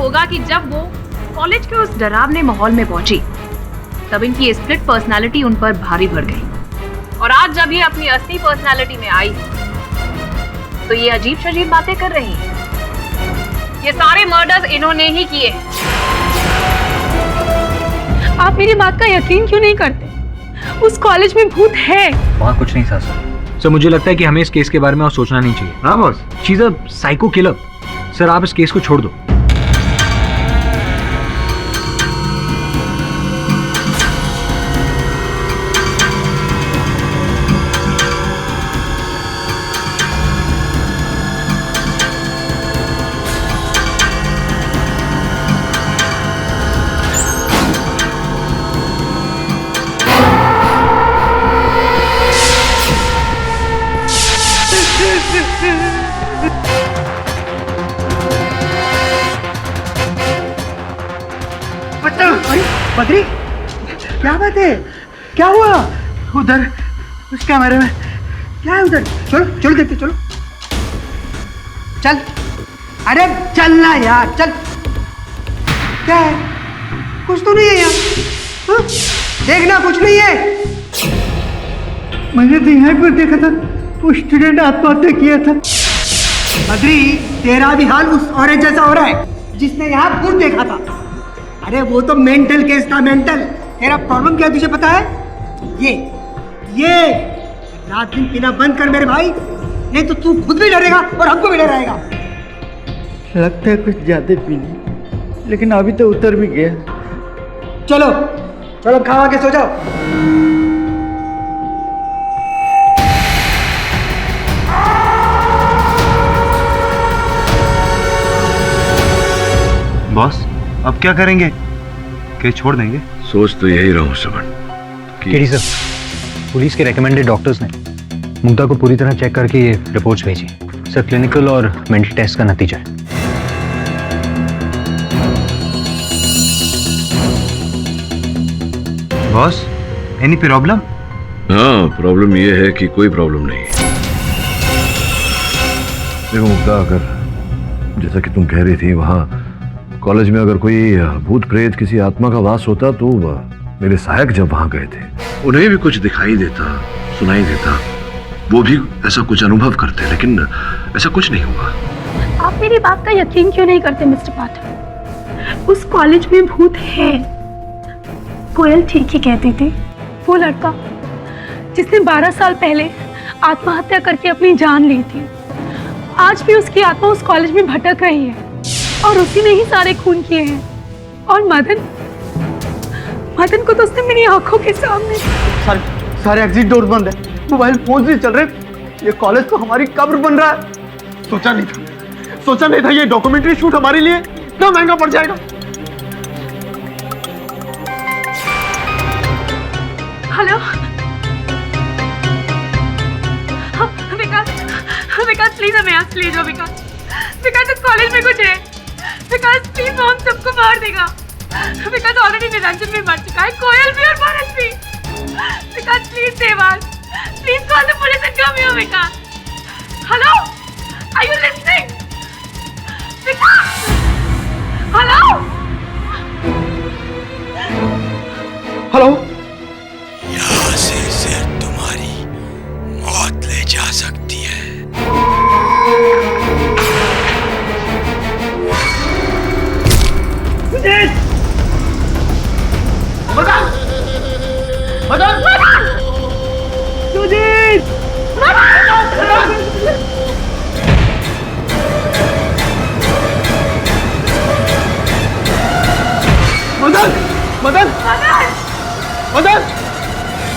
होगा कि जब वो कॉलेज के उस डरावने माहौल में पहुंची तब इनकी स्प्लिट पर्सनालिटी उन पर भारी पड़ गई। और आज जब ये अपनी असली पर्सनालिटी में आई तो ये अजीब शजीब बातें कर रही है। ये सारे मर्डर्स इन्होंने ही किए। आप मेरी बात का यकीन क्यों नहीं करते? उस कॉलेज में भूत है। वहाँ कुछ नहीं था सर। मुझे लगता है कि हमें इस केस के बारे में और सोचना नहीं चाहिए। हाँ boss, she is a psycho killer. Sir आप इस केस को छोड़ दो। बद्री, क्या बात है? क्या हुआ उधर उस कैमरे में? क्या है उधर? चलो चलो देखते, चलो चल। अरे चलना यार, चल। क्या है? कुछ तो नहीं है यार। हाँ? देखना कुछ नहीं है। मैंने तो यहाँ पर देखा था, वो स्टूडेंट आत्महत्या किया था। बद्री, तेरा भी हाल उस औरत जैसा हो रहा है जिसने यहाँ भूत देखा था। अरे वो तो मेंटल केस था, मेंटल। तेरा प्रॉब्लम क्या है तुझे पता है? ये रात दिन पीना बंद कर मेरे भाई, नहीं तो तू खुद भी डरेगा और हमको भी डराएगा। लगता है कुछ ज्यादा पी ली, लेकिन अभी तो उतर भी गया। चलो चलो खा के सो जाओ। बॉस अब क्या करेंगे? केस छोड़ देंगे? सोच तो यही रहा हूं श्रवण। केडी सर, पुलिस के रेकमेंडेड डॉक्टर्स ने मुग्धा को पूरी तरह चेक करके ये रिपोर्ट्स भेजी। सर क्लिनिकल और मेंटल टेस्ट का नतीजा है। Boss any problem? हाँ, प्रॉब्लम ये है कि कोई प्रॉब्लम नहीं है। देखो मुग्धा, अगर जैसा कि तुम कह रही थी वहाँ कॉलेज में अगर कोई भूत प्रेत किसी आत्मा का वास होता तो मेरे सहायक जब वहां गए थे उन्हें भी कुछ दिखाई देता, सुनाई देता, वो भी ऐसा कुछ अनुभव करते, लेकिन ऐसा कुछ नहीं हुआ। आप मेरी बात का यकीन क्यों नहीं करते मिस्टर पाठक? उस कॉलेज में भूत है। कोयल ठीक ही कहती थी। वो लड़का जिसने 12 साल पहले आत्महत्या करके अपनी जान ली थी, आज भी उसकी आत्मा उस कॉलेज में भटक रही है और उसी ने ही सारे खून किए हैं। और मदन को तो उसने मेरी आंखों के सामने। सारे एग्जिट डोर बंद है, मोबाइल फोन नहीं चल रहे। ये कॉलेज तो हमारी कब्र बन रहा है। सोचा नहीं था ये डॉक्यूमेंट्री शूट हमारे लिए इतना महंगा पड़ जाएगा। हेलो विकास प्लीज हमें यहाँ से ले जाओ। विकास इस कॉलेज में कुछ है। विकास प्लीज, वो हम सबको मार देगा। विकास ऑलरेडी निरंजन में मर चुका है, कोयल भी और भारत भी। Vikas please save us, please call the police and come here. Vikas, hello, are you listening? Vikas, hello hello. यहाँ से सिर्फ तुम्हारी मौत ले जा सकती है।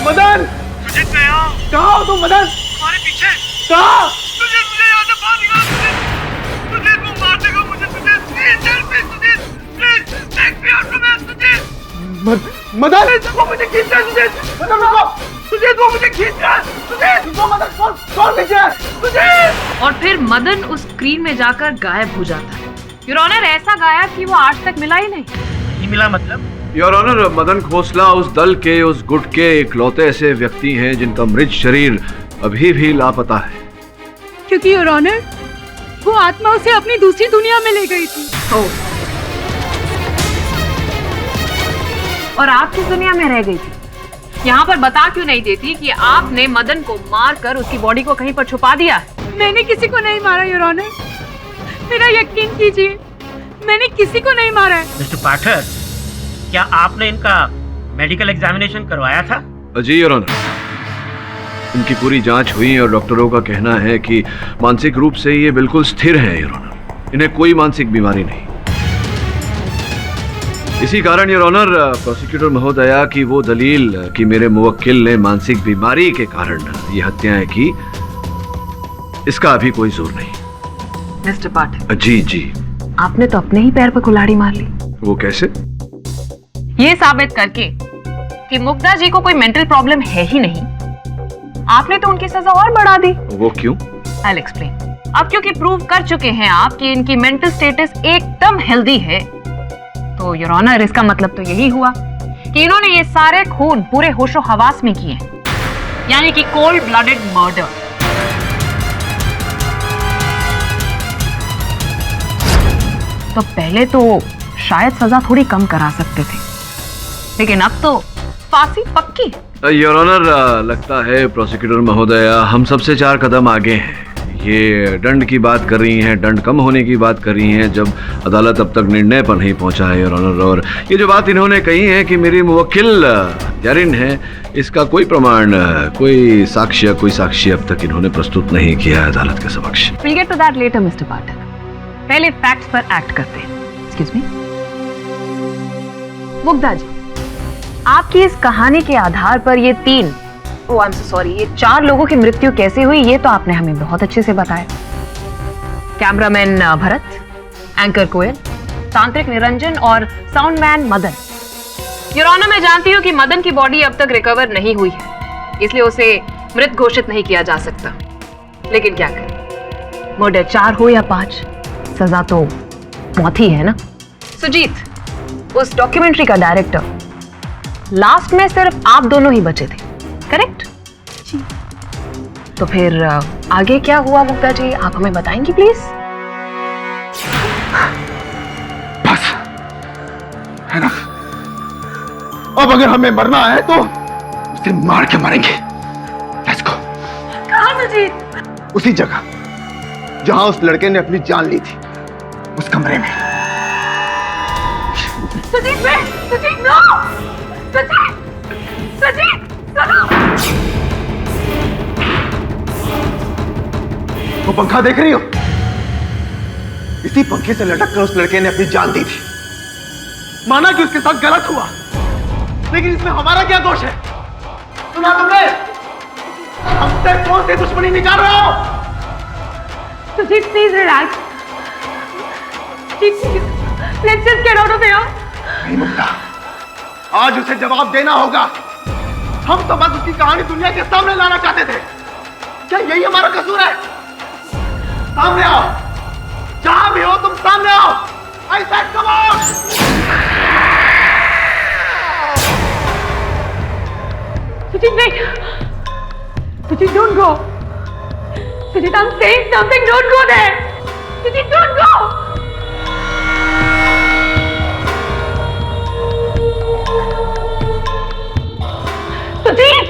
मदन, सुजीत कहाँ? कहाँ हो तुम? मदन तुम्हारे पीछे। कहाँ? सुजीत, मुझे यहाँ से बाहर निकाल। सुजीत वो मार देगा मुझे। Sujeet please help me. Sujeet please take me out from here. Sujeet Madan वो मुझे खींच रहा है। सुजीत रुको। सुजीत वो मुझे खींच रहा है। सुजीत रुको। मदन कौन खींच रहा है? सुजीत। और फिर मदन उस स्क्रीन में जाकर गायब हो जाता है। योर ऑनर, ऐसा गायब कि वो आज तक मिला ही नहीं मिला मतलब? योर ऑनर, मदन खोसला उस दल के, उस गुट के इकलौते ऐसे व्यक्ति हैं जिनका मृत शरीर अभी भी लापता है। क्योंकि योर ऑनर, वो आत्मा उसे अपनी दूसरी दुनिया में ले गई थी। और आप किस दुनिया में रह गई थी? यहाँ पर बता क्यों नहीं देती कि आपने मदन को मारकर उसकी बॉडी को कहीं पर छुपा दिया है? मैंने किसी को नहीं मारा योर ऑनर, मेरा यकीन कीजिए, मैंने किसी को नहीं मारा है। मिस्टर पाठक, क्या आपने इनका मेडिकल एग्जामिनेशन करवाया था? जी योर ऑनर, इनकी पूरी जांच हुई और डॉक्टरों का कहना है कि मानसिक रूप से ये बिल्कुल स्थिर हैं योर ऑनर, इन्हें कोई मानसिक बीमारी नहीं। इसी कारण योर ऑनर प्रोसिक्यूटर महोदया की वो दलील कि मेरे मुवक्किल ने मानसिक बीमारी के कारण ये हत्याएं की, इसका अभी कोई जोर नहीं। मिस्टर पाठक, जी जी। आपने तो अपने ही पैर पर कुल्हाड़ी मार ली। वो कैसे? ये साबित करके कि मुग्धा जी को कोई मेंटल प्रॉब्लम है ही नहीं, आपने तो उनकी सजा और बढ़ा दी। वो क्यों? I'll explain. अब क्योंकि प्रूव कर चुके हैं आप कि इनकी मेंटल स्टेटस एकदम हेल्दी है, तो योर ऑनर इसका मतलब तो यही हुआ कि इन्होंने ये सारे खून पूरे होशो हवास में किए, यानी कि कोल्ड ब्लडेड मर्डर। तो पहले तो शायद सजा थोड़ी कम करा सकते थे, लेकिन अब तो फांसी पक्की। योर ऑनर, लगता है प्रोसिक्यूटर महोदया हम सबसे 4 कदम आगे हैं। ये दंड की बात कर रही हैं, दंड कम होने की बात कर रही हैं, जब अदालत अब तक निर्णय पर नहीं पहुंचा है योर ऑनर। और ये जो बात इन्होंने कही है कि मेरी मुवक्किल हत्यारिन है, इसका कोई प्रमाण, कोई साक्ष्य अब तक इन्होंने प्रस्तुत नहीं किया है अदालत के समक्ष। We'll get to that later, mister Pathak. पहले फैक्ट्स पर एक्ट करते हैं। Excuse me? मुग्धा जी, आपकी इस कहानी के आधार पर ये 4 लोगों की मृत्यु कैसे हुई, ये तो आपने हमें बहुत अच्छे से बताया। कैमरामैन भरत, एंकर कोयल, तांत्रिक निरंजन और साउंडमैन मदन। योर ऑनर, मैं जानती हूँ कि मदन की बॉडी अब तक रिकवर नहीं हुई है, इसलिए उसे मृत घोषित नहीं किया जा सकता। लेकिन क्या करें, मर्डर 4 हो या 5, सजा तो मौत ही है ना। सुजीत, उस डॉक्यूमेंट्री का डायरेक्टर, लास्ट में सिर्फ आप दोनों ही बचे थे, करेक्ट? जी। तो फिर आगे क्या हुआ मुग्धा जी, आप हमें बताएंगी प्लीज? बस है ना, अब अगर हमें मरना है तो उसे मार के मरेंगे। Let's go. कहाँ सुजीत? उसी जगह जहां उस लड़के ने अपनी जान ली थी, उस कमरे में। सुजीत नो! सुजीत सुनो! वो पंखा देख रही हो? इसी पंखे से लटक कर उस लड़के ने अपनी जान दी थी। माना कि उसके साथ गलत हुआ, लेकिन इसमें हमारा क्या दोष है? सुना तुमने? हमसे कौन सी दुश्मनी निकाल रहे हो? Sujeet please relax. Let's just get out of here. नहीं मुग्धा, आज उसे जवाब देना होगा। हम तो बस उसकी कहानी दुनिया के सामने लाना चाहते थे। क्या यही हमारा कसूर है? सामने आओ, जहां भी हो तुम सामने आओ। I said come on! Sujit नहीं, Sujit don't go. Sujit I'm saying something, don't go there. Sujit don't go. Sujit!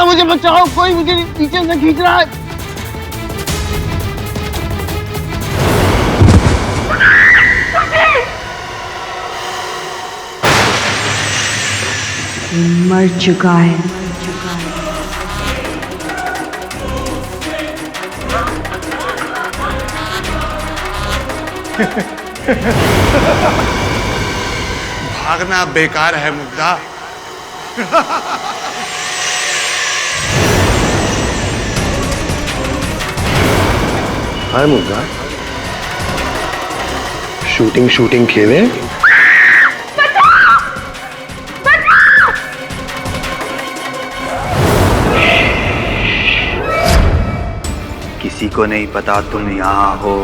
मुझे बचाओ, कोई मुझे पीछे से खींच रहा है। मर चुका है। भागना बेकार है मुग्धा। हाय मुग्धा, शूटिंग खेले? किसी को नहीं पता तुम यहाँ हो।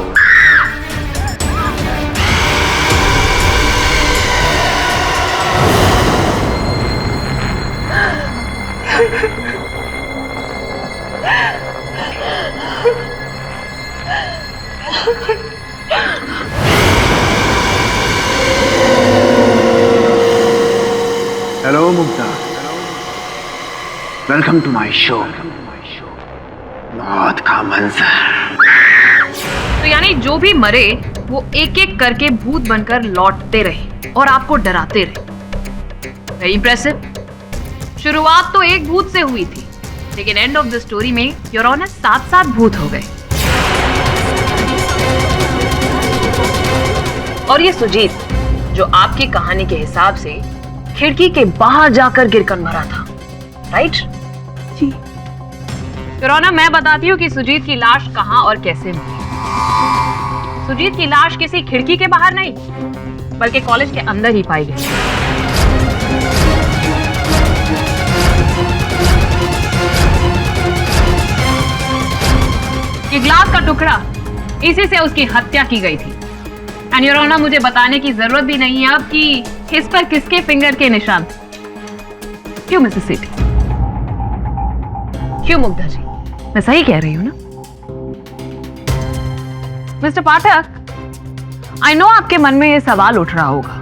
Mugdha, welcome to my show. मौत का मंजर। तो यानी जो भी मरे वो एक एक करके भूत बनकर लौटते रहे और आपको डराते रहे। Very impressive. शुरुआत तो एक भूत से हुई थी, लेकिन एंड ऑफ द स्टोरी में योर ऑनर 7 भूत हो गए। और ये सुजीत, जो आपकी कहानी के हिसाब से खिड़की के बाहर जाकर गिरकर मरा था, राइट? जी। योर ऑनर, मैं बताती हूँ कि सुजीत की लाश कहाँ और कैसे मिली। सुजीत की लाश किसी खिड़की के बाहर नहीं, बल्कि कॉलेज के अंदर ही पाई गई। ये ग्लास का टुकड़ा, इसी से उसकी हत्या की गई थी। एंड योर ऑनर, मुझे बताने की जरूरत भी नहीं है अब कि इस पर किसके फिंगर के निशान थे। क्यों मिसेस सेठी? क्यों मुग्धा जी? मैं सही कह रही हूँ ना? मिस्टर पाठक, आई नो आपके मन में यह सवाल उठ रहा होगा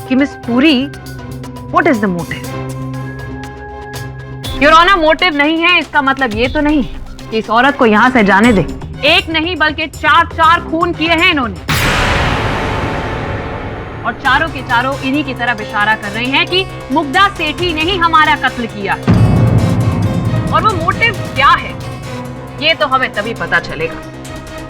कि miss Puri, what is the motive? Your honour, motive नहीं है इसका मतलब ये तो नहीं कि इस औरत को यहां से जाने दे। एक नहीं बल्कि 4 खून किए हैं इन्होंने, और चारों के चारों इन्हीं की तरफ इशारा कर रहे हैं कि मुग्धा सेठी ने ही हमारा कत्ल किया। और वो मोटिव क्या है, ये तो हमें तभी पता चलेगा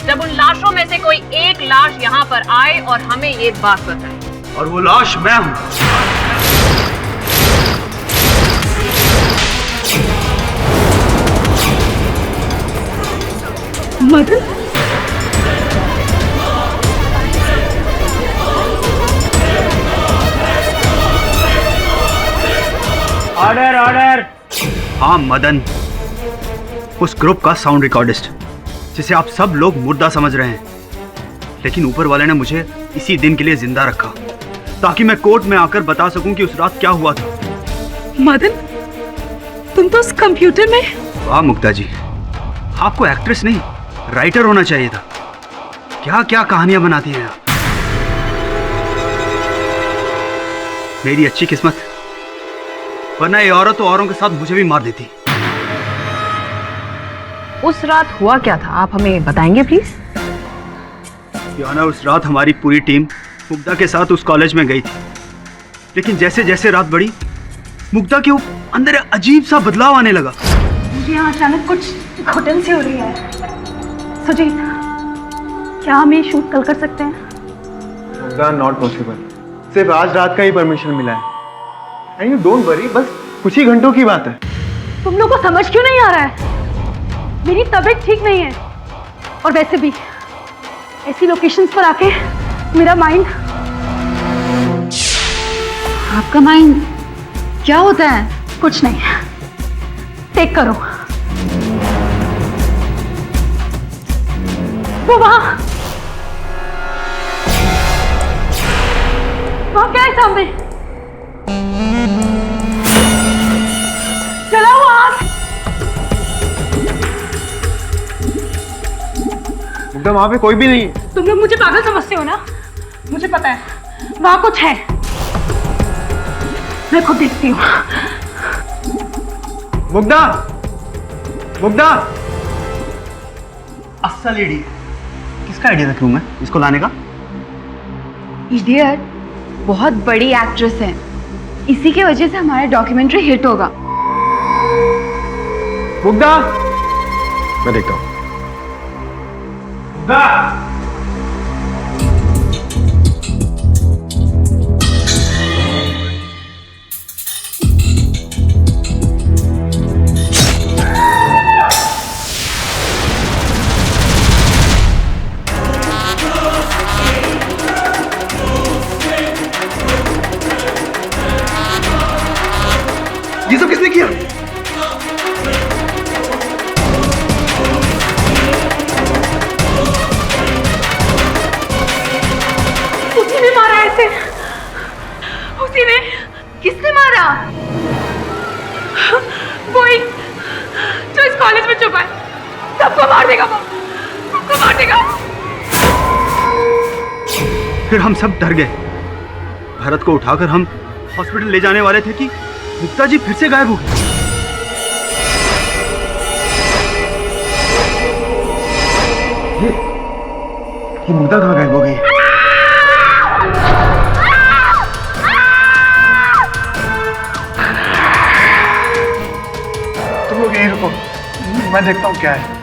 जब उन लाशों में से कोई एक लाश यहाँ पर आए और हमें ये बात बताए। और वो लाश मैं हूं। Madan, order order. हाँ मदन, उस ग्रुप का साउंड रिकॉर्डिस्ट जिसे आप सब लोग मुर्दा समझ रहे हैं, लेकिन ऊपर वाले ने मुझे इसी दिन के लिए जिंदा रखा ताकि मैं कोर्ट में आकर बता सकूं कि उस रात क्या हुआ था। मदन, तुम तो उस कंप्यूटर में। वाह मुग्धा जी, आपको एक्ट्रेस नहीं राइटर होना चाहिए था। क्या क्या कहानियां बनाती हैं आप। मेरी अच्छी किस्मत, वरना ये औरत तो औरों के साथ मुझे भी मार देती। उस रात हुआ क्या था, आप हमें बताएंगे प्लीज? याना, उस रात हमारी पूरी टीम मुग्धा के साथ उस कॉलेज में गई थी, लेकिन जैसे जैसे रात बढ़ी मुग्धा के अंदर अजीब सा बदलाव आने लगा। मुझे यहाँ अचानक कुछ घुटन सी हो रही है। सुजीत, क्या हम ये शूट कल कर सकते हैं? Mugdha, not possible. सिर्फ आज रात का ही परमिशन मिला है। एंड यू डोंट वरी, बस कुछ ही घंटों की बात है। तुम लोगों को समझ क्यों नहीं आ रहा है? मेरी तबीयत ठीक नहीं है, और वैसे भी ऐसी लोकेशंस पर आके मेरा माइंड। आपका माइंड क्या होता है? कुछ नहीं, टेक करो। वो वहां क्या है सामने? चला हुआ आग। मुग्धा, वहां पे कोई भी नहीं है। तुम लोग मुझे पागल समझते हो ना? मुझे पता है वहां कुछ है, मैं खुद देखती हूँ। मुग्धा, मुग्धा, अस्सल इडियट। किसका आइडिया था मैं इसको लाने का? इडियट बहुत बड़ी एक्ट्रेस है, इसी की वजह से हमारा डॉक्यूमेंट्री हिट होगा। मुग्धा, मैं देखता हूँ। मुग्धा, ये सब किसने किया? उसी ने मारा ऐसे। उसी ने। किसने मारा? वही जो इस कॉलेज में छुपा है। सबको मार देगा वो, सबको मार देगा। फिर हम सब डर गए। भरत को उठाकर हम हॉस्पिटल ले जाने वाले थे कि मुक्ता जी फिर से गायब हो गई। ये मुग्धा कहाँ गायब हो गई? तुम लोग यहीं रुको, मैं देखता हूँ क्या है।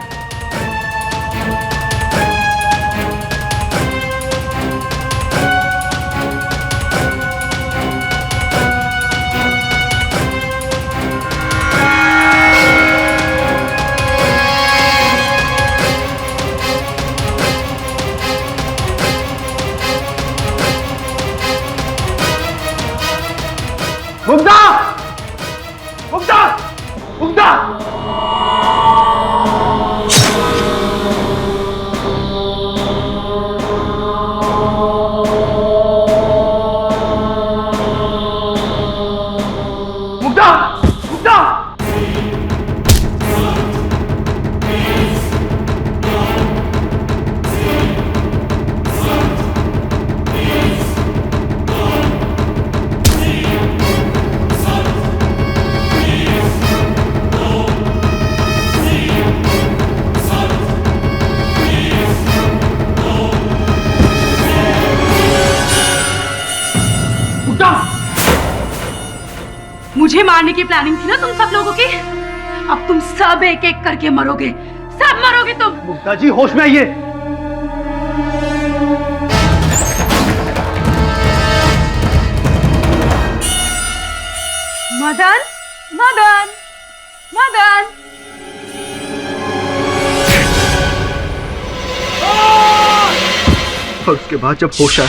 मुग्धा! मुग्धा! मुग्धा! मुग्धा! मुग्धा! मुझे मारने की प्लानिंग थी ना तुम सब लोगों की। अब तुम सब एक एक करके मरोगे, सब मरोगे तुम। मुग्धा जी होश में आइए। मदन, मदन, मदन। और उसके बाद जब होश आया,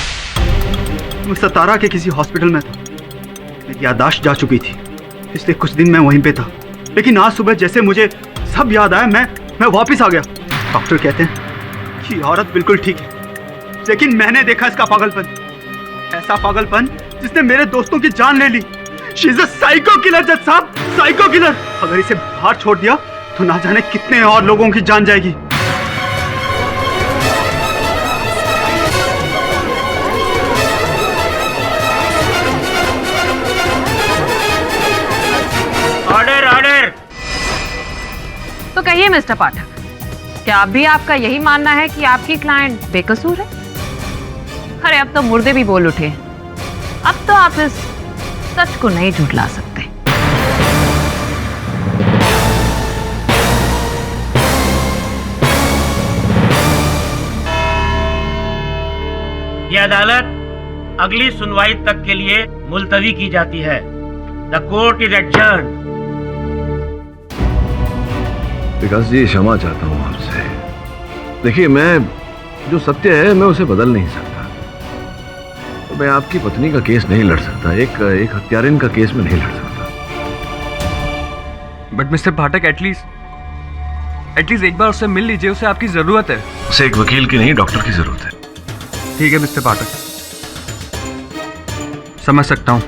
मैं सतारा के किसी हॉस्पिटल में था। मेरी याददाश्त जा चुकी थी, इसलिए कुछ दिन मैं वहीं पे था। लेकिन आज सुबह जैसे मुझे सब याद आया, मैं वापस आ गया। डॉक्टर कहते हैं कि औरत बिल्कुल ठीक है, लेकिन मैंने देखा इसका पागलपन, ऐसा पागलपन जिसने मेरे दोस्तों की जान ले ली। She is a psycho killer जज साहब, साइको किलर। अगर इसे बाहर छोड़ दिया तो ना जाने कितने और लोगों की जान जाएगी। Order order. तो कहिए मिस्टर पाठक, क्या अब भी आपका यही मानना है कि आपकी क्लाइंट बेकसूर है? अरे अब तो मुर्दे भी बोल उठे। अब तो आप इस सच को नहीं झुठला सकते। यह अदालत अगली सुनवाई तक के लिए मुलतवी की जाती है। The court is adjourned. Vikas ji, क्षमा चाहता हूं आपसे। देखिए, मैं जो सत्य है मैं उसे बदल नहीं सकता। तो मैं आपकी पत्नी का केस नहीं लड़ सकता, एक हत्यारिन का केस में नहीं लड़ सकता। बट मिस्टर पाठक, एटलीस्ट एक बार उससे मिल लीजिए, उसे आपकी जरूरत है। उसे एक वकील की नहीं, डॉक्टर की जरूरत है। ठीक है मिस्टर पाठक, समझ सकता हूँ।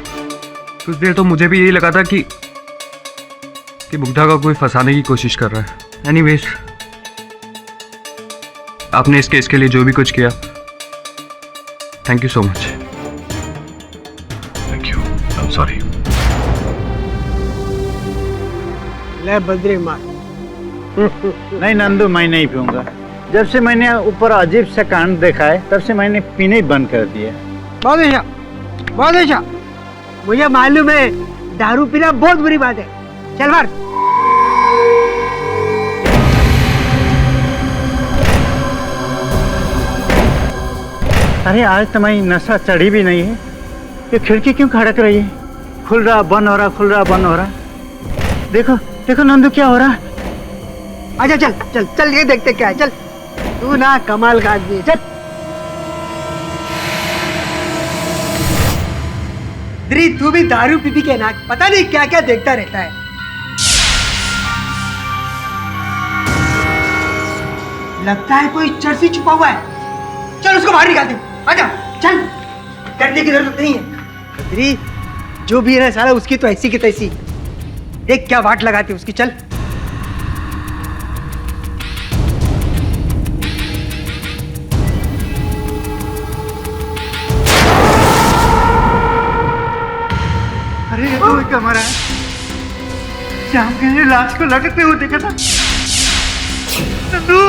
कुछ देर तो मुझे भी यही लगा था कि मुग्धा का कोई फंसाने की कोशिश कर रहा है। एनीवेज, आपने इस केस के लिए जो भी कुछ किया, thank you so much. Thank you, I am sorry. ले बद्री मार। नहीं नंदू, मैं नहीं पीऊंगा। जब से मैंने ऊपर अजीब सा कांड देखा है, तब से मैंने पीने ही बंद कर दिया। बहुत अच्छा, बहुत अच्छा। मुझे मालूम है दारू पीना बहुत बुरी बात है। चल मार। अरे आज तो मैं नशा चढ़ी भी नहीं है। ये खिड़की क्यों खड़क रही है? खुल रहा बंद हो रहा, खुल रहा बंद हो रहा। देखो देखो नंदू, क्या हो रहा है? अच्छा चल चल चल, ये देखते क्या है। चल, तू ना कमाल का आदमी है। चल द्री, तू भी दारू पी पी के ना पता नहीं क्या क्या देखता रहता है। लगता है कोई चर्सी छुपा हुआ है। चल उसको बाहर निकाल दे। आजा चल, डरने की जरूरत नहीं है। द्री, जो भी है ना साला, उसकी तो ऐसी की तैसी। देख क्या वाट लगाती उसकी। चल अरे ये तो क्या मारा है? श्याम के लाश को लटकते हुए देखा था। नंदू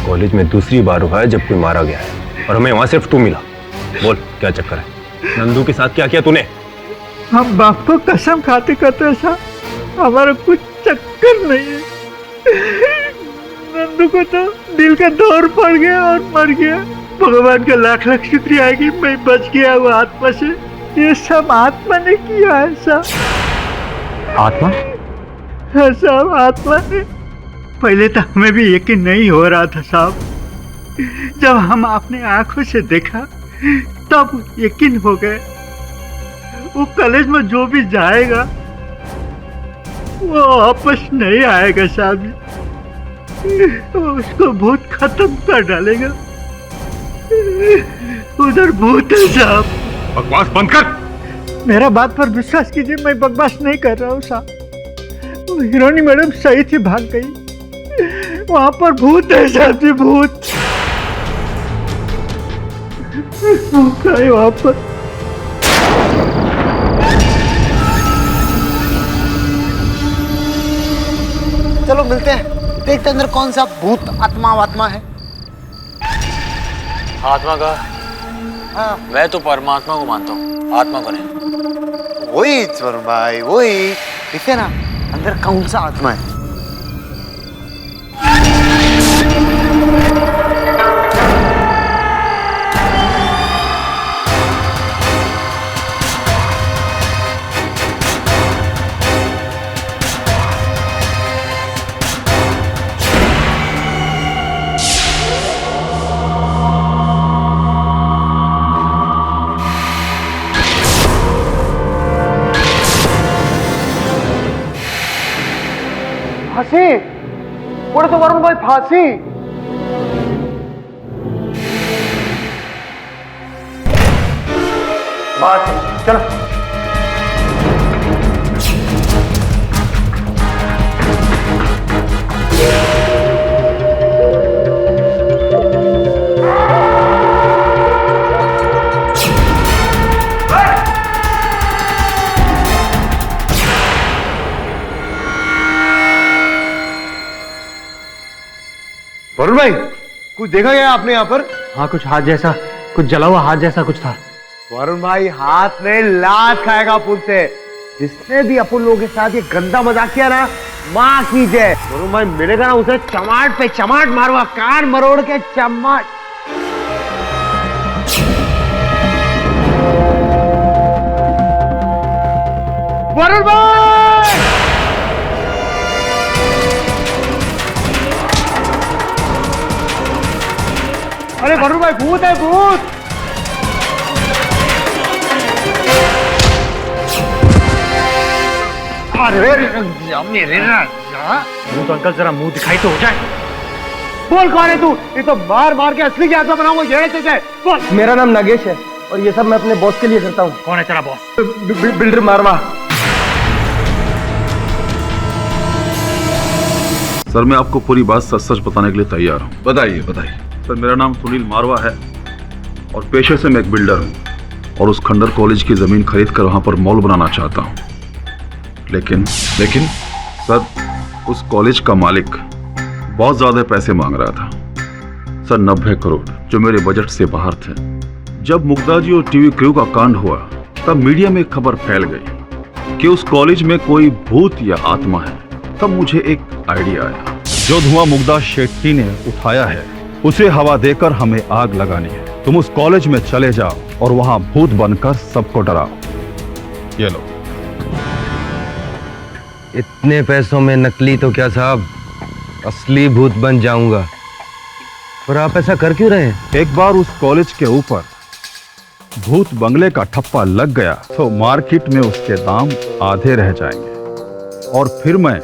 कॉलेज में दूसरी बार हुआ है जब कोई मारा गया है और हमें वहां सिर्फ तू मिला। बोल क्या चक्कर है? नंदू के साथ क्या किया तूने? हम बाप को कसम खाते कहते ऐसा हमारा कुछ चक्कर नहीं है। नंदू को तो दिल का दौर पड़ गया और मर गया। भगवान का लाख लाख शुक्रिया है कि मैं बच गया वो आत्मा से। ये सब आत्मा ने किया है सब। आत्मा? हाँ साहब, आत्मा ने। पहले तो हमें भी यकीन नहीं हो रहा था साहब, जब हम अपने आंखों से देखा तब यकीन हो गए। वो कॉलेज में जो भी जाएगा वो वापस नहीं आएगा साहब। उसको भूत खत्म कर डालेगा। उधर भूत है साहब। बकवास बंद कर। मेरा बात पर विश्वास कीजिए, मैं बकवास नहीं कर रहा हूँ साहब। वो हिरोनी मैडम सही थी, भाग गई। वहां पर भूत है साहब जी, भूत है वहां पर। चलो मिलते हैं, देखते अंदर कौन सा भूत आत्मा है। आत्मा का? हाँ। मैं तो परमात्मा को मानता हूँ, आत्मा को नहीं। वही स्वर्ण भाई, वही देखते ना अंदर कौन सा आत्मा है। फांसी बोले तो वरुण भाई, फांसी। बात चलो। वरुण भाई, कुछ देखा गया आपने यहाँ पर? हाँ, कुछ हाथ जैसा, कुछ जला हुआ हाथ जैसा कुछ था। वरुण भाई, हाथ में लात खाएगा अपन से। जिसने भी अपन लोगों के साथ ये गंदा मजाक किया ना, माँ कीजिए। वरुण भाई मिलेगा ना, उसे चमाट पे चमाट मारूंगा, कान मरोड़ के चमाट। वरुण भाई! अरे वरुण भाई, भूत है, भूत। अरे मेरे मुंह तो अंकल जरा मुंह दिखाई तो हो जाए। बोल कौन है तू? ये तो मार मार के असली की आत्मा बनाऊंगा। ये बोल। मेरा नाम नागेश है और ये सब मैं अपने बॉस के लिए करता हूँ। कौन है तेरा बॉस? बिल्डर मारवा। सर, मैं आपको पूरी बात सच सच बताने के लिए तैयार हूँ। बताइए बताइए। सर, मेरा नाम सुनील मारवा है और पेशे से मैं एक बिल्डर हूँ और उस खंडर कॉलेज की जमीन खरीद कर वहां पर मॉल बनाना चाहता हूँ। लेकिन सर, उस कॉलेज का मालिक बहुत ज्यादा पैसे मांग रहा था सर, 90 करोड़, जो मेरे बजट से बाहर थे। जब मुग्धा जी और टीवी क्रू का कांड हुआ तब मीडिया में खबर फैल गई कि उस कॉलेज में कोई भूत या आत्मा है। तब मुझे एक आइडिया आया। जो धुआं मुग्धा शेट्टी ने उठाया है उसे हवा देकर हमें आग लगानी है। तुम उस कॉलेज में चले जाओ और वहां भूत बनकर सबको डराओ। ये लो। इतने पैसों में नकली तो क्या साहब, असली भूत बन जाऊंगा। और आप ऐसा कर क्यों रहे हैं? एक बार उस कॉलेज के ऊपर भूत बंगले का ठप्पा लग गया तो मार्केट में उसके दाम आधे रह जाएंगे और फिर मैं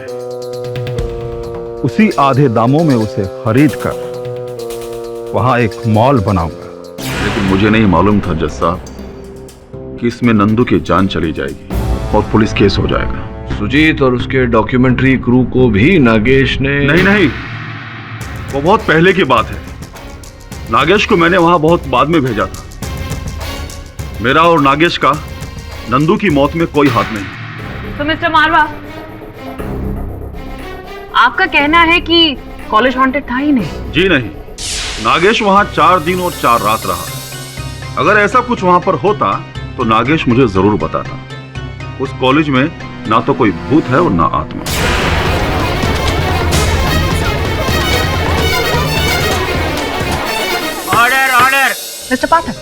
उसी आधे दामों में उसे खरीद कर वहां एक मॉल बनाऊंगा। लेकिन मुझे नहीं मालूम था जज साहब कि इसमें नंदू की जान चली जाएगी और पुलिस केस हो जाएगा। सुजीत और उसके डॉक्यूमेंट्री क्रू को भी नागेश ने नहीं, वो बहुत पहले की बात है। नागेश को मैंने वहां बहुत बाद में भेजा था। मेरा और नागेश का नंदू की मौत में कोई हाथ नहीं। तो मिस्टर मारवा, आपका कहना है कि कॉलेज हॉन्टेड था ही नहीं? जी नहीं, नागेश वहां 4 दिन और 4 रात रहा। अगर ऐसा कुछ वहां पर होता तो नागेश मुझे जरूर बताता। उस कॉलेज में ना तो कोई भूत है और ना आत्मा। Order order. मिस्टर पाठक,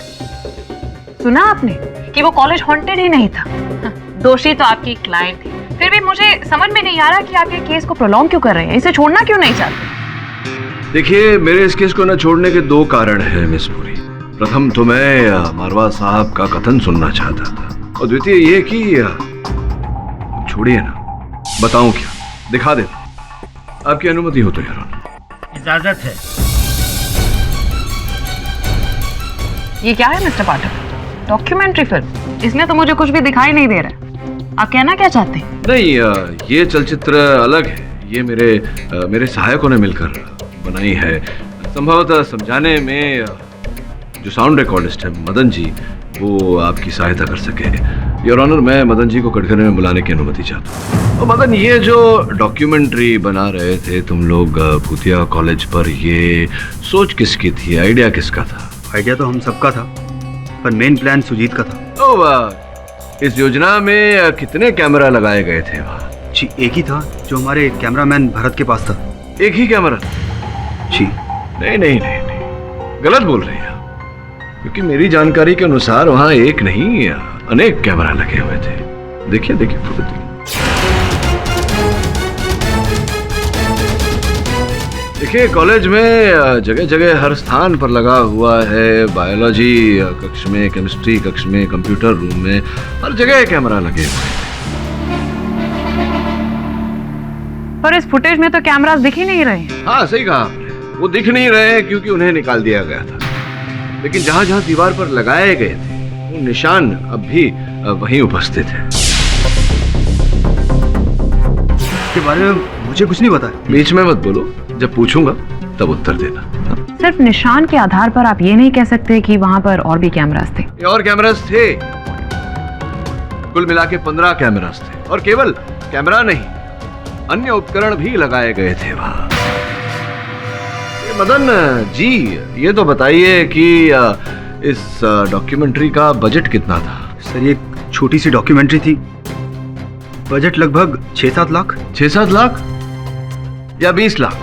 सुना आपने कि वो कॉलेज हॉन्टेड ही नहीं था? दोषी तो आपकी क्लाइंट थी। फिर भी मुझे समझ में नहीं आ रहा कि आप ये केस को प्रोलॉन्ग क्यों कर रहे हैं, इसे छोड़ना क्यों नहीं चाहते? देखिए, मेरे इस केस को न छोड़ने के 2 कारण हैं मिस पुरी। प्रथम तो मैं मारवा साहब का कथन सुनना चाहता था, और द्वितीय ये कि छोड़िए ना, बताऊं क्या, दिखा देता। आपकी अनुमति हो तो यार। इजाजत है। ये क्या है मिस्टर पाठक? Documentary film? इसमें तो मुझे कुछ भी दिखाई नहीं दे रहा है। आप कहना क्या चाहते हैं? नहीं, ये चलचित्र अलग है। ये मेरे सहायकों ने मिलकर बनाई है। संभवतः समझाने में जो साउंड रिकॉर्डिस्ट है मदन जी, वो आपकी सहायता कर सके। योर ऑनर, मैं मदन जी को कटघरे में बुलाने की अनुमति चाहता हूँ। और मदन, ये जो डॉक्यूमेंट्री बना रहे थे तुम लोग भूतिया कॉलेज पर, ये सोच किसकी थी, आइडिया किसका था? आइडिया तो हम सबका था, पर मेन प्लान सुजीत का था। ओ वाह, इस योजना में कितने कैमरा लगाए गए थे वहाँ? जी, एक ही था जो हमारे कैमरामैन भरत के पास था। एक ही कैमरा? जी नहीं, गलत बोल रहे हैं, क्योंकि मेरी जानकारी के अनुसार वहाँ एक नहीं अनेक कैमरा लगे हुए थे। देखिए फोटो देखिए। देखिए, कॉलेज में जगह जगह हर स्थान पर लगा हुआ है। बायोलॉजी कक्ष में, केमिस्ट्री कक्ष में, कंप्यूटर रूम में, हर जगह कैमरा लगे हुए हैं। पर इस फुटेज में तो कैमरास दिख ही नहीं रहे। हाँ, सही कहा आपने, वो दिख नहीं रहे क्योंकि उन्हें निकाल दिया गया था। लेकिन जहां जहां दीवार पर लगाए गए थे वो निशान अब भी वहीं उपस्थित है। इसके बारे में मुझे कुछ नहीं पता। बीच में मत बोलो, जब पूछूंगा तब उत्तर देना। सिर्फ निशान के आधार पर आप ये नहीं कह सकते कि वहां पर और भी कैमरास थे? और कैमरास थे, कुल मिला के 15 कैमरास थे। और केवल कैमरा नहीं, अन्य उपकरण भी लगाए गए थे वहां। मदन जी, ये तो बताइए कि इस डॉक्यूमेंट्री का बजट कितना था? सर, ये छोटी सी डॉक्यूमेंट्री थी। बजट लगभग 6-7 लाख। 6-7 लाख या 20 लाख?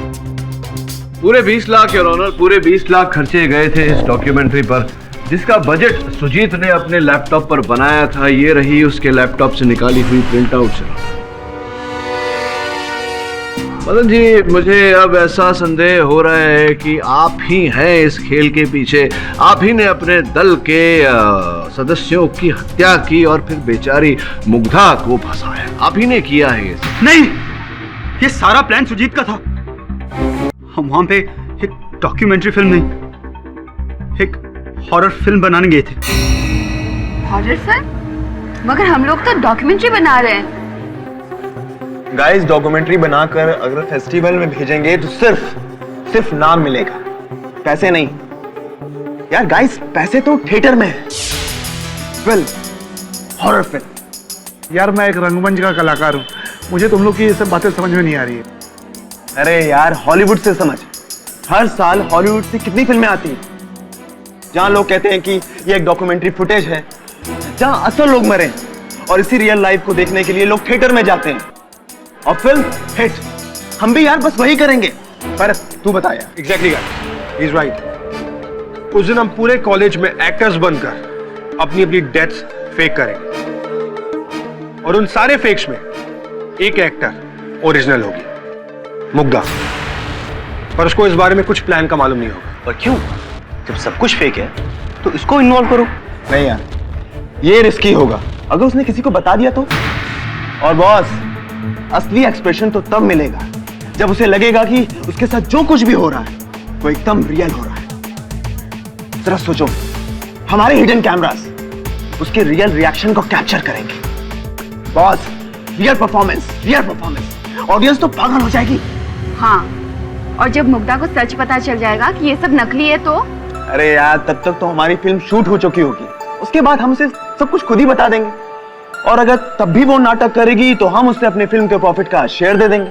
पूरे 20 लाख योर ऑनर, पूरे 20 लाख खर्चे गए थे इस डॉक्यूमेंट्री पर, जिसका बजट सुजीत ने अपने लैपटॉप पर बनाया था। ये रही उसके लैपटॉप से निकाली हुई प्रिंट आउट। मदन जी, मुझे अब ऐसा संदेह हो रहा है कि आप ही हैं इस खेल के पीछे। आप ही ने अपने दल के सदस्यों की हत्या की और फिर बेचारी मुग्धा को फंसाया। आप ही ने किया है ये। नहीं, ये सारा प्लान सुजीत का था। हम वहां पे एक डॉक्यूमेंट्री फिल्म नहीं, एक हॉरर फिल्म बनाने गए थे। Horror film? मगर हम लोग तो डॉक्यूमेंट्री बना रहे हैं। गाइस, डॉक्यूमेंट्री बनाकर अगर फेस्टिवल में भेजेंगे तो सिर्फ नाम मिलेगा, पैसे नहीं। यार गाइस, पैसे तो थिएटर में है। Film, horror film. यार, मैं एक रंगमंच का कलाकार हूँ, मुझे तुम लोग की ये सब बातें समझ में नहीं आ रही है। अरे यार, हॉलीवुड से समझ। हर साल हॉलीवुड से कितनी फिल्में आती हैं जहां लोग कहते हैं कि ये एक डॉक्यूमेंट्री फुटेज है, जहां असल लोग मरे, और इसी रियल लाइफ को देखने के लिए लोग थिएटर में जाते हैं और फिल्म हिट। हम भी यार बस वही करेंगे। पर तू बता यार। Exactly guys, he is right. उस दिन हम पूरे कॉलेज में एक्टर्स बनकर अपनी अपनी डेथ्स फेक करेंगे, और उन सारे फेक्स में एक एक्टर ओरिजिनल होगी, मुग्धा। पर उसको इस बारे में कुछ प्लान का मालूम नहीं होगा। पर क्यों? जब सब कुछ फेक है तो इसको इन्वॉल्व करो। नहीं यार, ये रिस्की होगा। अगर उसने किसी को बता दिया तो? और बॉस, असली एक्सप्रेशन तो तब मिलेगा जब उसे लगेगा कि उसके साथ जो कुछ भी हो रहा है वो एकदम रियल हो रहा है। जरा सोचो, हमारे हिडन कैमरास उसके रियल रिएक्शन को कैप्चर करेंगे। बॉस, रियल परफॉर्मेंस, ऑडियंस तो पागल हो जाएगी। हाँ, और जब मुग्धा को सच पता चल जाएगा कि ये सब नकली है तो? अरे यार, तब तक तो हमारी फिल्म शूट हो चुकी होगी। उसके बाद हम उसे सब कुछ खुद ही बता देंगे, और अगर तब भी वो नाटक करेगी तो हम उसे अपने फिल्म के प्रॉफिट का शेयर दे देंगे।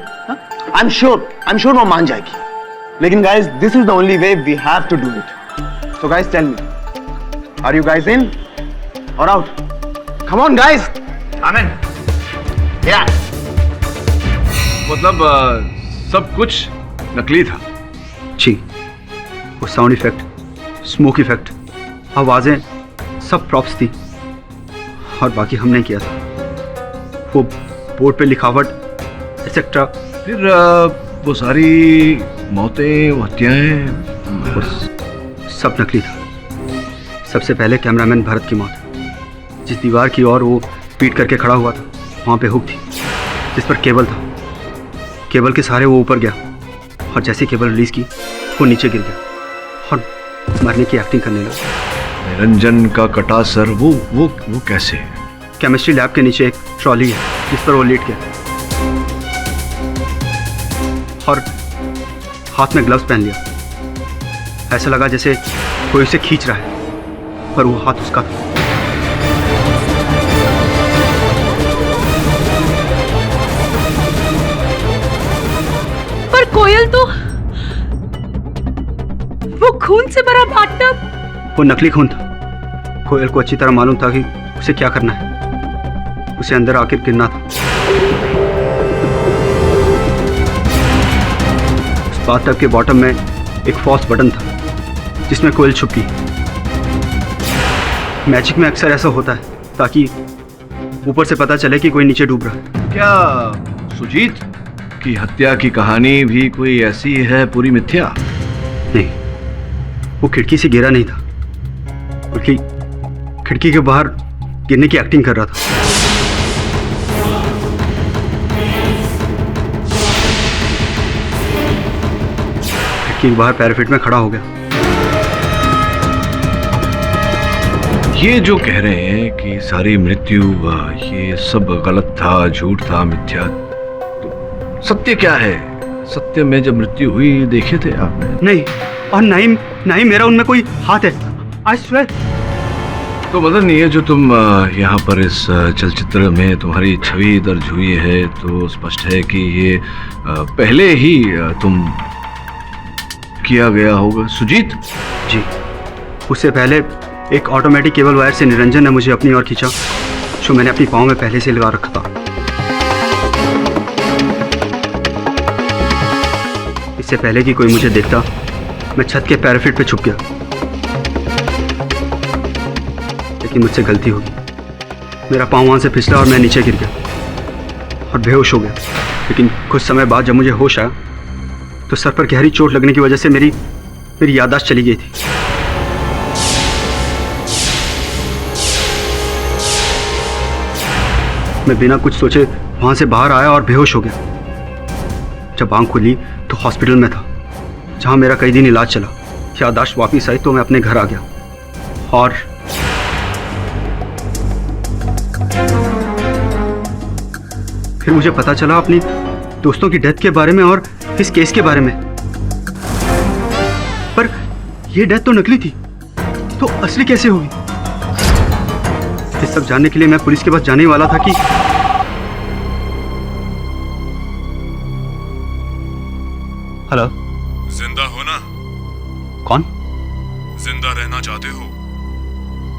आई एम श्योर वो मान जाएगी। लेकिन guys, this is the only way we have to do it. So guys, tell me, are you guys in or out? Come on guys. आमीन। या मतलब सब कुछ नकली था? जी, वो साउंड इफेक्ट, स्मोक इफेक्ट, आवाजें सब प्रॉप्स थी, और बाकी हमने किया था। वो बोर्ड पे लिखावट एक्सेट्रा। फिर वो सारी मौतें, वो हत्याएं, सब नकली था। सबसे पहले कैमरामैन भरत की मौत। जिस दीवार की ओर वो पीट करके खड़ा हुआ था, वहाँ पे हुक थी जिस पर केबल था। केबल के सहारे वो ऊपर गया, और जैसे केबल रिलीज की वो नीचे गिर गया और मरने की एक्टिंग करने लगा। निरंजन का कटा सर, वो कैसे? केमिस्ट्री लैब के नीचे एक ट्रॉली है जिस पर वो लेट गया, और हाथ में ग्लव्स पहन लिया। ऐसा लगा जैसे कोई उसे खींच रहा है, पर वो हाथ उसका था। पर कोयल तो वो खून से भरा बाथटब। वो नकली खून था। कोयल को अच्छी तरह मालूम था कि उसे क्या करना है। उसे अंदर आकर गिरना था। उस बाथटब के बॉटम में एक फॉल्स बटन था जिसमें कोयल छुप गई। मैजिक में अक्सर ऐसा होता है ताकि ऊपर से पता चले कि कोई नीचे डूब रहा है। क्या सुजीत की हत्या की कहानी भी कोई ऐसी है, पूरी मिथ्या? नहीं, वो खिड़की से गिरा नहीं था, बल्कि खिड़की के बाहर गिरने की एक्टिंग कर रहा था। खिड़की के बाहर पैराफिट में खड़ा हो गया। ये जो कह रहे हैं कि सारी मृत्यु ये सब गलत था, झूठ था, मिथ्या, तो सत्य क्या है? सत्य में जब मृत्यु हुई देखे थे आपने? नहीं, और ना ही मेरा उनमें कोई हाथ है। I swear. तो मदन, ये जो तुम यहाँ पर इस चलचित्र में तुम्हारी छवि दर्ज हुई है, तो स्पष्ट है कि ये पहले ही तुम किया गया होगा। सुजीत जी, उससे पहले एक ऑटोमेटिक केबल वायर से निरंजन ने मुझे अपनी ओर खींचा, जो मैंने अपनी पाँव में पहले से लगा रखा था। इससे पहले कि कोई मुझे देखता, मैं छत के पैराफिट पे छुप गया। लेकिन मुझसे गलती होगी। मेरा पाँव वहाँ से फिसला और मैं नीचे गिर गया और बेहोश हो गया। लेकिन कुछ समय बाद जब मुझे होश आया तो सर पर गहरी चोट लगने की वजह से मेरी याददाश्त चली गई थी। मैं बिना कुछ सोचे वहाँ से बाहर आया और बेहोश हो गया। जब आँख खुली तो हॉस्पिटल में था, जहाँ मेरा कई दिन इलाज चला। याददाश्त वापस आई तो मैं अपने घर आ गया, और फिर मुझे पता चला अपनी दोस्तों की डेथ के बारे में और इस केस के बारे में। पर यह डेथ तो नकली थी, तो असली कैसे हुई? ये सब जानने के लिए मैं पुलिस के पास जाने वाला था कि हेलो, जिंदा हो ना? कौन? जिंदा रहना चाहते हो?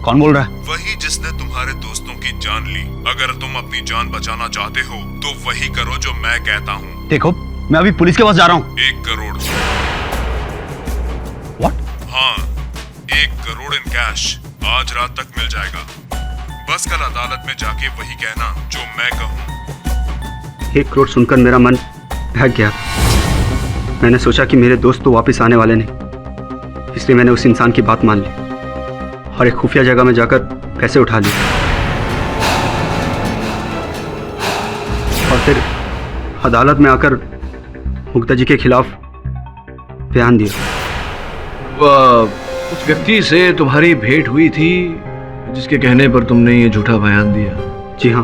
कौन बोल रहा है? वही जिसने तुम्हारे दोस्तों की जान ली। अगर तुम अपनी जान बचाना चाहते हो तो वही करो जो मैं कहता हूँ। देखो, मैं अभी पुलिस के पास जा रहा हूँ। 1 करोड़। What? हाँ, 1 करोड़ इन कैश आज रात तक मिल जाएगा। बस कल अदालत में जाके वही कहना जो मैं कहूँ। 1 करोड़ सुनकर मेरा मन बहक गया। मैंने सोचा कि मेरे दोस्त तो वापस आने वाले नहीं, इसलिए मैंने उस इंसान की बात मान ली और एक खुफिया जगह में जाकर पैसे उठा लिए और फिर अदालत में आकर मुक्ता जी के खिलाफ बयान दिया। उस व्यक्ति से तुम्हारी भेंट हुई थी जिसके कहने पर तुमने ये झूठा बयान दिया? जी हाँ,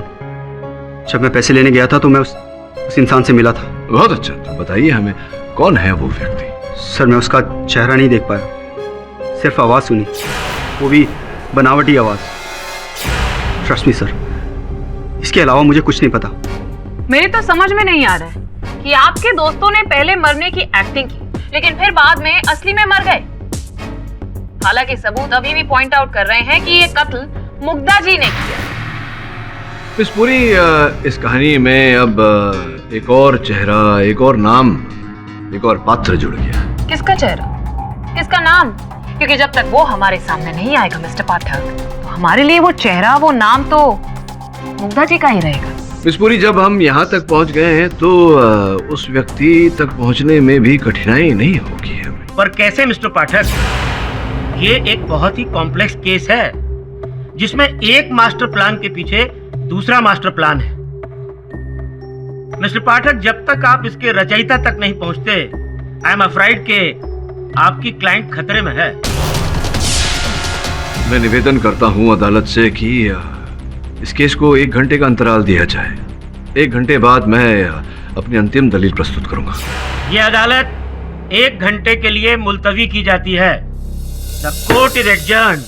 जब मैं पैसे लेने गया था तो मैं उस इंसान से मिला था। बहुत अच्छा, तो बताइए हमें कौन है वो व्यक्ति? सर मैं उसका चेहरा नहीं देख पाया, सिर्फ आवाज सुनी, वो भी बनावटी आवाज। ट्रस्ट मी सर, इसके अलावा मुझे कुछ नहीं पता। मेरे तो समझ में नहीं आ रहा है कि आपके दोस्तों ने पहले मरने की एक्टिंग की लेकिन फिर बाद में असली में मर गए। हालांकि सबूत अभी भी पॉइंट आउट कर रहे हैं कि ये कत्ल मुग्धा जी ने किया। इस पूरी इस कहानी में अब एक और चेहरा, एक और नाम, एक और पात्र जुड़ गया। किसका चेहरा, किसका नाम? क्योंकि जब तक वो हमारे सामने नहीं आएगा मिस्टर पाठक, तो हमारे लिए वो चेहरा, वो नाम तो मुग्धा जी का ही रहेगा। मिस पुरी, जब हम यहाँ तक पहुँच गए हैं तो उस व्यक्ति तक पहुँचने में भी कठिनाई नहीं होगी हमें। पर कैसे मिस्टर पाठक? ये एक बहुत ही कॉम्प्लेक्स केस है जिसमें एक मास्टर प्लान के पीछे दूसरा मास्टर प्लान है। मिस्टर पाठक, जब तक आप इसके रचयिता तक नहीं पहुंचते, आई एम अफ्राइड के आपकी क्लाइंट खतरे में है। मैं निवेदन करता हूं अदालत से कि इस केस को 1 घंटे का अंतराल दिया जाए। 1 घंटे बाद मैं अपनी अंतिम दलील प्रस्तुत करूंगा। ये अदालत 1 घंटे के लिए मुलतवी की जाती है। The court is adjourned.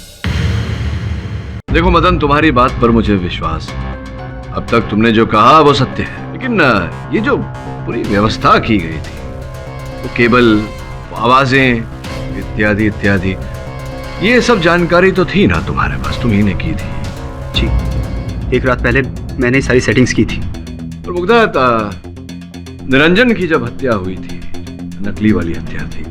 देखो मदन, तुम्हारी बात पर मुझे विश्वास है। अब तक तुमने जो कहा वो सत्य है, लेकिन ये जो पूरी व्यवस्था की गई थी, वो केबल, आवाजें इत्यादि इत्यादि, ये सब जानकारी तो थी ना तुम्हारे पास, तुम्ही ने की थी। जी, 1 रात पहले मैंने सारी सेटिंग्स की थी। और मुग्धा, निरंजन की जब हत्या हुई थी, नकली वाली हत्या थी,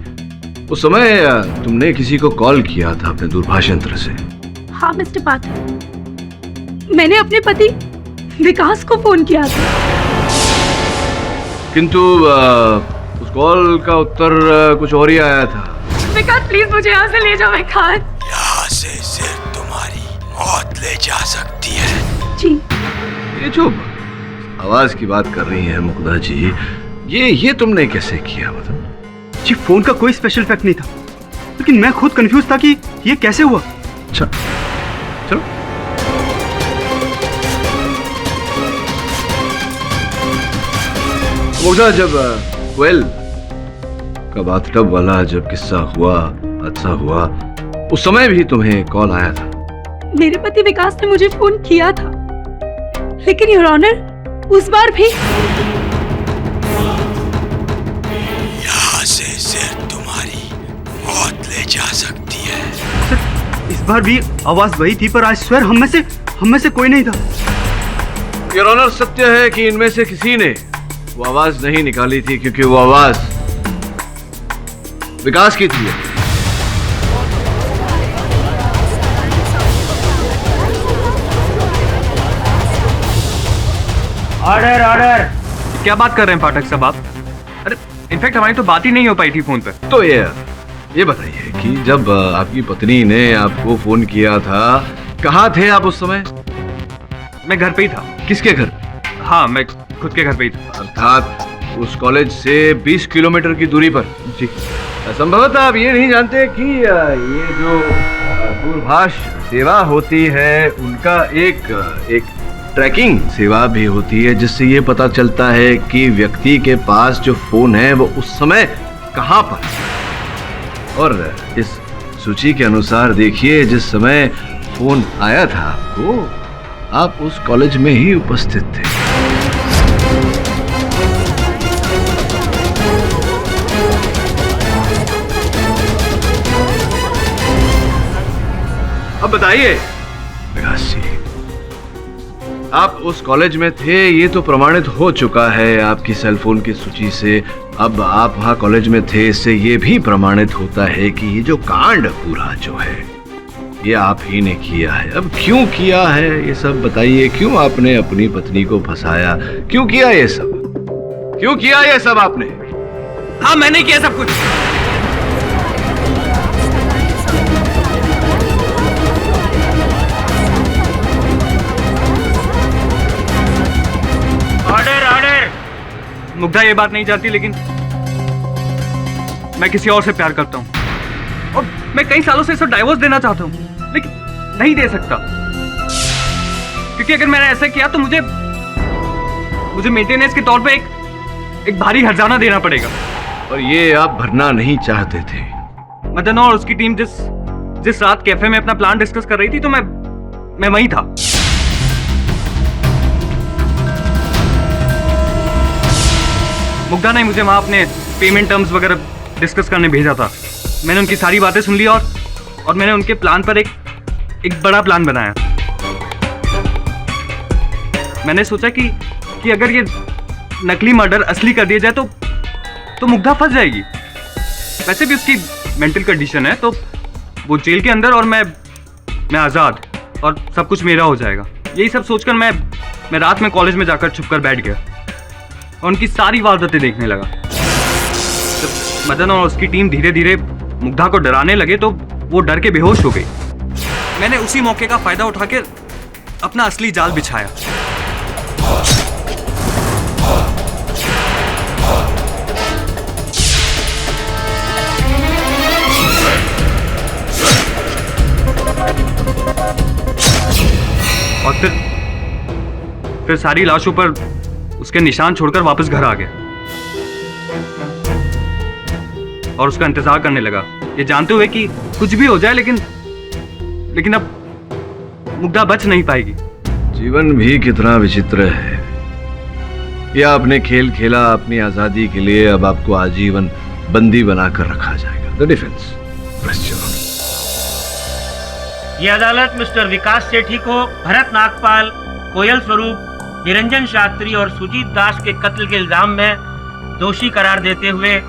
उस समय तुमने किसी को कॉल किया था अपने दूरभाष यंत्र से? हाँ मिस्टर पाठक, मैंने अपने पति विकास को फोन किया था। किंतु उस कॉल का उत्तर कुछ और ही आया था। विकास प्लीज मुझे यहाँ से ले जाओ। विकास, यहाँ से सिर्फ तुम्हारी मौत ले जा सकती है। जी। ये जो आवाज की बात कर रही है मुग्धा जी, ये तुमने कैसे किया? मतलब जी, फोन का कोई स्पेशल इफेक्ट नहीं था, लेकिन मैं खुद कंफ्यूज था कि ये कैसे हुआ। अच्छा, चलो। मुग्धा, जब कोयल का बाथटब वाला जब किस्सा हुआ, हादसा हुआ, उस समय भी तुम्हें कॉल आया था? मेरे पति विकास ने मुझे फोन किया था, लेकिन योर ऑनर उस बार भी यहाँ से सिर्फ तुम्हारी मौत ले जा सकती है। सर, इस बार भी आवाज वही थी, पर आज स्वेर हम में से कोई नहीं था। योर ऑनर, सत्य है कि इनमें से किसी ने वो आवाज नहीं निकाली थी, क्योंकि वो आवाज विकास की थी। Order order. क्या बात कर रहे हैं पाठक साहब आप? अरे इनफैक्ट हमारी तो बात ही नहीं हो पाई थी फोन पे। तो ये बताइए कि जब आपकी पत्नी ने आपको फोन किया था, कहाँ थे आप उस समय? मैं घर पे ही था। किसके घर? हाँ, मैं खुद के घर पे ही था। अर्थात उस कॉलेज से 20 किलोमीटर की दूरी पर? जी। संभवतः आप ये नहीं जानते कि ये जो दूरभाष सेवा होती है, उनका एक ट्रैकिंग सेवा भी होती है, जिससे ये पता चलता है कि व्यक्ति के पास जो फोन है वो उस समय कहाँ पर है। और इस सूची के अनुसार देखिए, जिस समय फोन आया था आपको, आप उस कॉलेज में ही उपस्थित थे। अब बताइए विकास जी, आप उस कॉलेज में थे, ये तो प्रमाणित हो चुका है आपकी सेलफोन की सूची से। अब आप वहां कॉलेज में थे, इससे ये भी प्रमाणित होता है कि ये जो कांड पूरा जो है, ये आप ही ने किया है। अब क्यों किया है ये सब बताइए। क्यों आपने अपनी पत्नी को फंसाया? क्यों किया ये सब? क्यों किया ये सब आपने? हाँ, मैंने किया सब कुछ। मुग्धा ये बात नहीं जानती, लेकिन मैं किसी और से प्यार करता हूँ और मैं कई सालों से इसे डाइवोर्स देना चाहता हूँ, लेकिन नहीं दे सकता, क्योंकि अगर मैंने ऐसा किया तो मुझे मेंटेनेंस के तौर पे एक भारी हर्जाना देना पड़ेगा। और ये आप भरना नहीं चाहते थे। मदन और उसकी टीम जिस रात कैफे में अपना प्लान डिस्कस कर रही थी तो मैं वहीं था। मुग्धा ने मुझे वहां अपने पेमेंट टर्म्स वगैरह डिस्कस करने भेजा था। मैंने उनकी सारी बातें सुन ली और मैंने उनके प्लान पर एक बड़ा प्लान बनाया। मैंने सोचा कि अगर ये नकली मर्डर असली कर दिया जाए तो मुग्धा फंस जाएगी। वैसे भी उसकी मेंटल कंडीशन है, तो वो जेल के अंदर और मैं आज़ाद, और सब कुछ मेरा हो जाएगा। यही सब सोचकर मैं रात में कॉलेज में जाकर छुपकर बैठ गया और उनकी सारी वारदातें देखने लगा। जब मदन और उसकी टीम धीरे धीरे मुग्धा को डराने लगे तो वो डर के बेहोश हो गई। मैंने उसी मौके का फायदा उठाकर अपना असली जाल बिछाया। और फिर सारी लाशों पर उसके निशान छोड़कर वापस घर आ गया और उसका इंतजार करने लगा, ये जानते हुए कि कुछ भी हो जाए लेकिन अब मुग्धा बच नहीं पाएगी। जीवन भी कितना विचित्र है। यह आपने खेल खेला अपनी आजादी के लिए, अब आपको आजीवन बंदी बनाकर रखा जाएगा। The defence. ये अदालत मिस्टर विकास सेठी को भरत नागपाल, कोयल स्वरूप, निरंजन शास्त्री और सुजीत दास के कत्ल के इल्जाम में दोषी करार देते हुए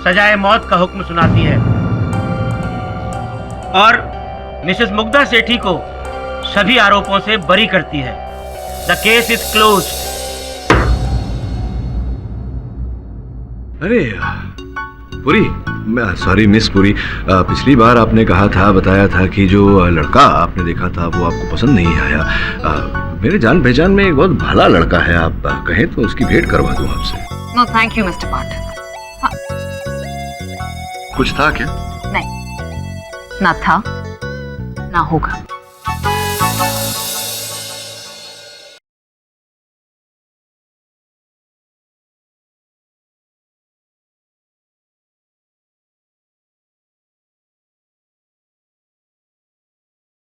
सजाए मौत का हुक्म सुनाती है और मिसेस मुग्धा सेठी को सभी आरोपों से बरी करती है। The case is close. अरे पुरी, सॉरी मिस पुरी, पिछली बार आपने बताया था कि जो लड़का आपने देखा था वो आपको पसंद नहीं आया। मेरे जान पहचान में एक बहुत भला लड़का है, आप कहें तो उसकी भेंट करवा दूं आपसे। नो थैंक यू मिस्टर पाठक। कुछ था क्या? नहीं, ना था ना होगा।